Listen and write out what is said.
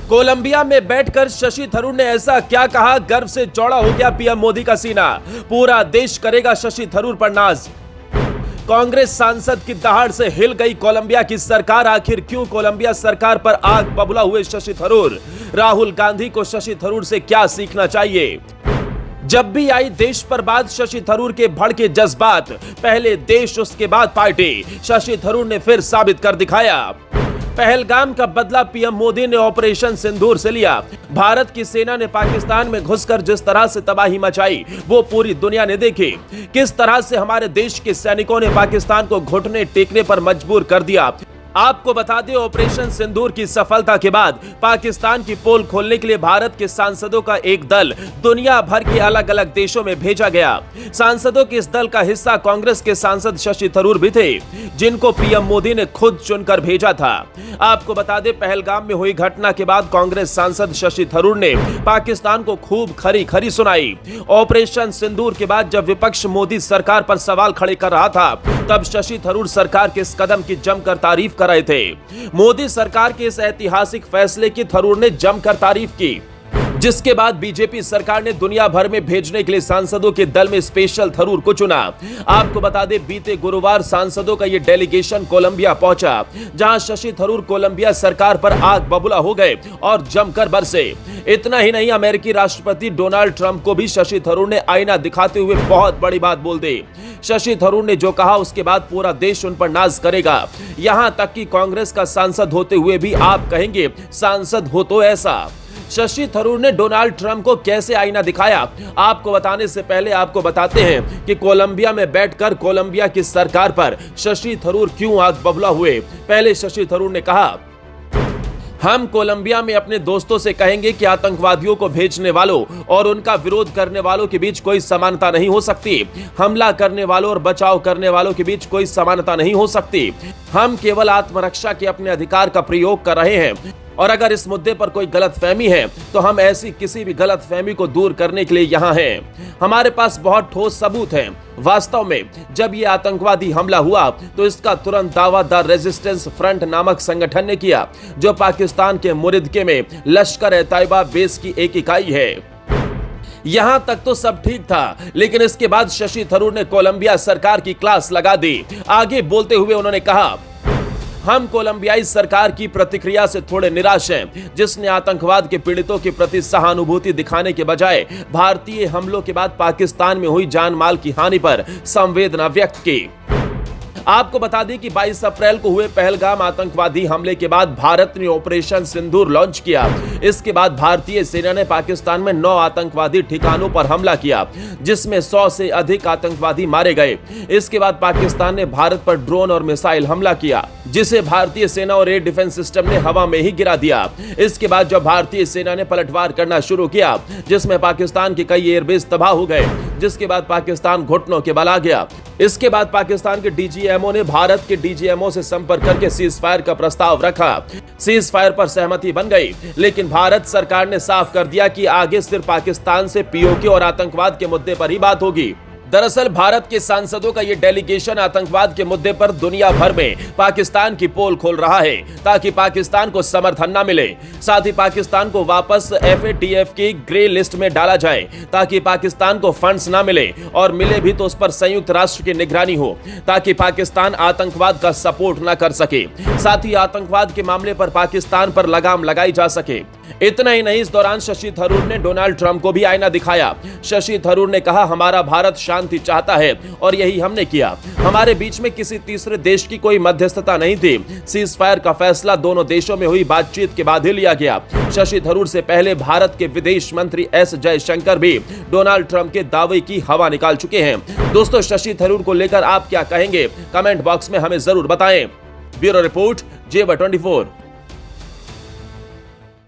Colombia में बैठकर शशि थरूर ने ऐसा क्या कहा, गर्व से चौड़ा हो गया पीएम मोदी का सीना। पूरा देश करेगा शशि थरूर पर नाज। कांग्रेस सांसद की दहाड़ से हिल गई कोलंबिया की सरकार। आखिर क्यों कोलंबिया सरकार पर आग बबूला हुए शशि थरूर? राहुल गांधी को शशि थरूर से क्या सीखना चाहिए? जब भी आई देश पर बात, शशि थरूर के भड़के जज्बात। पहले देश उसके बाद पार्टी, शशि थरूर ने फिर साबित कर दिखाया। पहलगाम का बदला पीएम मोदी ने ऑपरेशन सिंदूर से लिया। भारत की सेना ने पाकिस्तान में घुसकर जिस तरह से तबाही मचाई, वो पूरी दुनिया ने देखी। किस तरह से हमारे देश के सैनिकों ने पाकिस्तान को घुटने टेकने पर मजबूर कर दिया। आपको बता दें, ऑपरेशन सिंदूर की सफलता के बाद पाकिस्तान की पोल खोलने के लिए भारत के सांसदों का एक दल दुनिया भर के अलग अलग देशों में भेजा गया। सांसदों के इस दल का हिस्सा कांग्रेस के सांसद शशि थरूर भी थे, जिनको पीएम मोदी ने खुद चुनकर भेजा था। आपको बता दें, पहलगाम में हुई घटना के बाद कांग्रेस सांसद शशि थरूर ने पाकिस्तान को खूब खरी खरी सुनाई। ऑपरेशन सिंदूर के बाद जब विपक्ष मोदी सरकार पर सवाल खड़े कर रहा था, तब शशि थरूर सरकार के इस कदम की जमकर तारीफ कर रहे थे। मोदी सरकार के इस ऐतिहासिक फैसले की थरूर ने जमकर तारीफ की, जिसके बाद बीजेपी सरकार ने दुनिया भर में भेजने के लिए सांसदों के दल में स्पेशल थरूर को चुना। आपको बता दें, बीते गुरुवार सांसदों का यह डेलीगेशन कोलंबिया पहुंचा, जहां शशि थरूर कोलंबिया सरकार पर आग बबूला हो गए और जमकर बरसे। इतना ही नहीं, अमेरिकी राष्ट्रपति डोनाल्ड ट्रंप को भी शशि थरूर ने आईना दिखाते हुए बहुत बड़ी बात बोल दी। शशि थरूर ने जो कहा, उसके बाद पूरा देश उन पर नाज करेगा। यहां तक कि कांग्रेस का सांसद होते हुए भी आप कहेंगे सांसद हो तो ऐसा। शशि थरूर ने डोनाल्ड ट्रंप को कैसे आईना दिखाया, आपको बताने से पहले आपको बताते हैं कि कोलंबिया में बैठकर कोलंबिया की सरकार पर शशि थरूर क्यों आग बबूला हुए। पहले शशि थरूर ने कहा, हम कोलंबिया में अपने दोस्तों से कहेंगे कि आतंकवादियों को भेजने वालों और उनका विरोध करने वालों के बीच कोई समानता नहीं हो सकती। हमला करने वालों और बचाव करने वालों के बीच कोई समानता नहीं हो सकती। हम केवल आत्मरक्षा के अपने अधिकार का प्रयोग कर रहे हैं, और अगर इस मुद्दे पर कोई गलतफहमी है तो हम ऐसी किसी भी गलतफहमी को दूर करने के लिए यहाँ हैं। हमारे पास बहुत ठोस सबूत हैं। वास्तव में जब ये आतंकवादी हमला हुआ तो इसका तुरंत दावा द रेजिस्टेंस फ्रंट नामक संगठन ने किया, जो पाकिस्तान के मुरिदके में लश्कर-ए-तैयबा बेस की एक इकाई है। यहां तक तो सब ठीक था, लेकिन इसके बाद शशि थरूर ने कोलंबिया सरकार की क्लास लगा दी। आगे बोलते हुए उन्होंने कहा, हम कोलंबियाई सरकार की प्रतिक्रिया से थोड़े निराश हैं, जिसने आतंकवाद के पीड़ितों के प्रति सहानुभूति दिखाने के बजाय भारतीय हमलों के बाद पाकिस्तान में हुई जान माल की हानि पर संवेदना व्यक्त की। आपको बता दें कि 22 अप्रैल को हुए पहलगाम आतंकवादी हमले के बाद भारत ने ऑपरेशन सिंदूर लॉन्च किया। इसके बाद भारतीय सेना ने पाकिस्तान में 9 आतंकवादी ठिकानों पर हमला किया, जिसमें 100 से अधिक आतंकवादी मारे गए। इसके बाद पाकिस्तान ने भारत पर ड्रोन और मिसाइल हमला किया, जिसे भारतीय सेना और एयर डिफेंस सिस्टम ने हवा में ही गिरा दिया। इसके बाद जब भारतीय सेना ने पलटवार करना शुरू किया, जिसमें पाकिस्तान के कई एयरबेस तबाह हो गए, जिसके बाद पाकिस्तान घुटनों के बल आ गया। इसके बाद पाकिस्तान के डीजीएमओ ने भारत के डीजीएमओ से संपर्क करके सीज फायर का प्रस्ताव रखा। सीज फायर पर सहमति बन गई, लेकिन भारत सरकार ने साफ कर दिया कि आगे सिर्फ पाकिस्तान से पीओके और आतंकवाद के मुद्दे पर ही बात होगी। दरअसल भारत के सांसदों का यह डेलीगेशन आतंकवाद के मुद्दे पर दुनिया भर में पाकिस्तान की पोल खोल रहा है, ताकि पाकिस्तान को समर्थन न मिले। साथ ही पाकिस्तान को वापस FATF की ग्रे लिस्ट में डाला जाए, ताकि पाकिस्तान को फंड्स न मिले, और मिले भी तो उस पर संयुक्त राष्ट्र की निगरानी हो, ताकि पाकिस्तान आतंकवाद का सपोर्ट न कर सके। साथ ही आतंकवाद के मामले पर पाकिस्तान पर लगाम लगाई जा सके। इतना ही नहीं, इस दौरान शशि थरूर ने डोनाल्ड ट्रंप को भी आईना दिखाया। शशि थरूर ने कहा, हमारा भारत शांति चाहता है और यही हमने किया। हमारे बीच में किसी तीसरे देश की कोई मध्यस्थता नहीं थी। सीज फायर का फैसला दोनों देशों में हुई बातचीत के बाद ही लिया गया। शशि थरूर से पहले भारत के विदेश मंत्री S जयशंकर भी डोनाल्ड ट्रंप के दावे की हवा निकाल चुके हैं। दोस्तों, शशि थरूर को लेकर आप क्या कहेंगे? कमेंट बॉक्स में हमें जरूर बताएं। ब्यूरो रिपोर्ट, जेबा 24।